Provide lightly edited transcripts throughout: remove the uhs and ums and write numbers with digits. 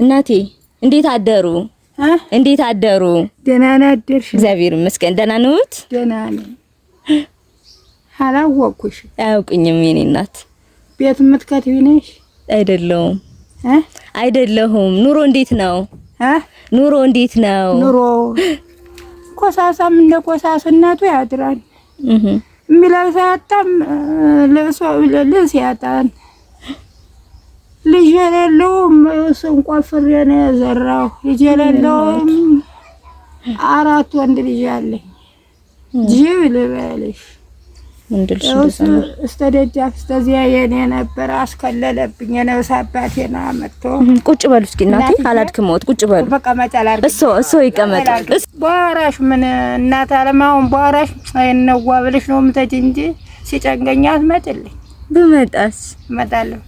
እናቴ እንዴት አደሩ? እንዴት አደሩ? ደህና አደርሽ? እግዚአብሔር ይመስገን። ደህና ነዎት? ደህና ነኝ። አላወኩሽ። አያውቅኝም የኔ እናት። ቤት የምትከትቢ ነሽ? አይደለሁም አይደለሁም። ኑሮ እንዴት ነው? ኑሮ እንዴት ነው? ኑሮ ኮሳሳም እንደ ኮሳስነቱ ያድራል። የሚለብስ ያጣም ልብስ ያጣን። ልጅ የሌለውም እሱን ቆፍሬ ነው የዘራሁ። ልጅ የሌለውም 4 ወንድ ልጅ አለኝ። ጅብ ልበልሽ እስከ ደጃፍ እስከዚያ የኔ ነበር። አስከለለብኝ። የነብስ አባቴን አመጣ። ቁጭ በሉ እስኪ እናቴ፣ አላድክመውት። ቁጭ በሉ። በቀመጫ ላድርግ። እሱ ይቀመጥ። በኋራሽ ምን እናት አለማውን በኋራሽ አይነዋ ብለሽ ነው የምትሄጂ እንጂ ሲጨንገኛ አትመጭልኝ። ብመጣስ እመጣለሁ።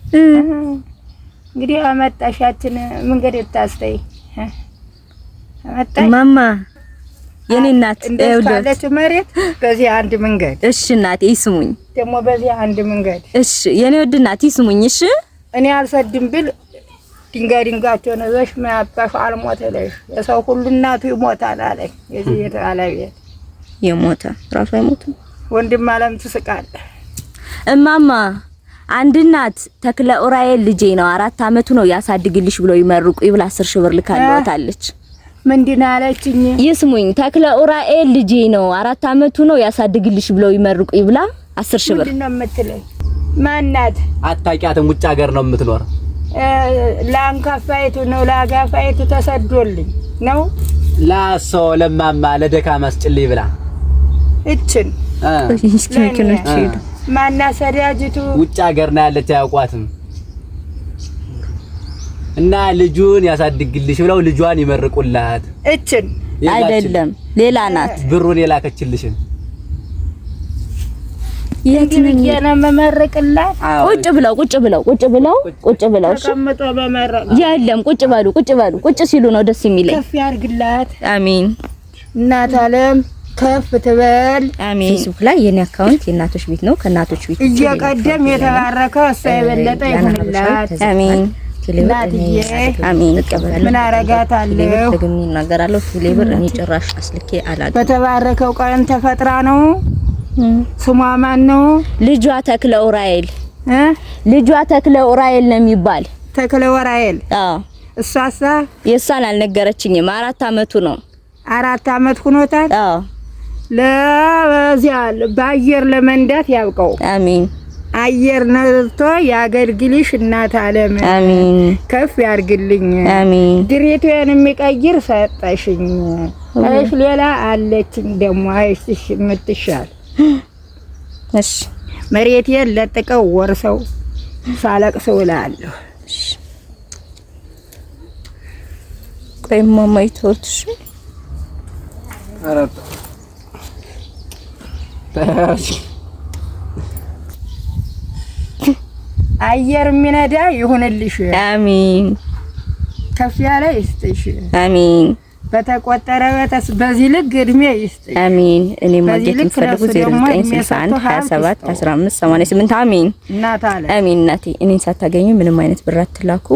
እንግዲህ አመጣሻችን መንገድ ታስተይ አመጣሽ ማማ የኔ እናት እንደዚህ መሬት በዚህ አንድ መንገድ። እሺ እናቴ ይስሙኝ። ደግሞ በዚህ አንድ መንገድ። እሺ የኔ ወድ እናት ይስሙኝ። እሺ እኔ አልሰድም ብል ድንጋቸው ነው ዘሽ ማባሽ አልሞተለሽ። የሰው ሁሉ እናቱ ይሞታል አለኝ። የዚህ የተባለቤት የሞተ ራሱ አይሞትም። ወንድም አለም ትስቃለ። እማማ አንድ እናት ተክለ ኡራኤል ልጄ ነው 4 አመቱ ነው ያሳድግልሽ ብሎ ይመርቁ ይብላ 10 ሺህ ብር ልካለታለች። ምንድን አለችኝ? ይስሙኝ። ተክለ ኡራኤል ልጄ ነው 4 አመቱ ነው ያሳድግልሽ ብሎ ይመርቁ ይብላ 10 ሺህ ብር። ምንድን ነው የምትለኝ? ማናት? አታውቂያትም? ውጭ ሀገር ነው የምትኖር። ላንካፋይቱ ነው ላጋፋይቱ ተሰዶልኝ ነው ላሶ ለማማ ለደካማ አስጭልይ ብላ እችን ማና ሰዳጅቱ ውጭ ሀገር ነው ያለች። አያውቋትም። እና ልጁን ያሳድግልሽ ብለው ልጇን ይመርቁላት። እችን አይደለም ሌላ ናት። ብሩን የላከችልሽን የትኛው ነው መመረቅላት? ቁጭ ብለው ተቀምጦ በመረቅ የለም። ቁጭ በሉ። ቁጭ ሲሉ ነው ደስ የሚለኝ። ከፍ ያርግላት። አሜን። እናት አለም ከፍ ትበል። አሜን። ፌስቡክ ላይ የኔ አካውንት የእናቶች ቤት ነው። ከእናቶች ቤት እየቀደም የተባረከ እሷ የበለጠ ይሁንላት። አሜን። እናትዬ አሜን። ይቀበል። ምን አረጋታለሁ? ደግሜ እናገራለሁ። ቴሌብር እኔ ጭራሽ አስልኬ አላውቅም። በተባረከው ቀን ተፈጥራ ነው። ስሟ ማን ነው? ልጇ ተክለ ኡራኤል ልጇ ተክለ ኡራኤል ነው የሚባል። ተክለ ኡራኤል። አዎ። እሷሳ የሷን አልነገረችኝም። 4 አመቱ ነው። 4 አመት ሆኖታል። አዎ። ለዚያ በአየር ለመንዳት ያብቀው። አሜን። አየር ነርቶ ያገልግልሽ እናት አለም። አሜን። ከፍ ያርግልኝ። አሜን። ድሬቷን የሚቀይር ሰጠሽኝ። እሺ ሌላ አለችኝ ደግሞ አይሽ የምትሻል። እሺ መሬቴን ለጥቀው ወርሰው ሳለቅስ ውላለሁ። ቆይ ማማ ይተውትሽ። አረብ አየር የሚነዳ ይሁንልሽ። አሜን። ከፍ ያለ ይስጥሽ። አሜን። በተቆጠረ በዚህ ልክ እድሜ ይስጥሽ። አሜን። እኔ ማግኘት የምፈልገው 0961 27 15 88 አሜን። እናት አለ። አሜን። እናቴ እኔን ሳታገኙ ምንም አይነት ብር አትላኩ።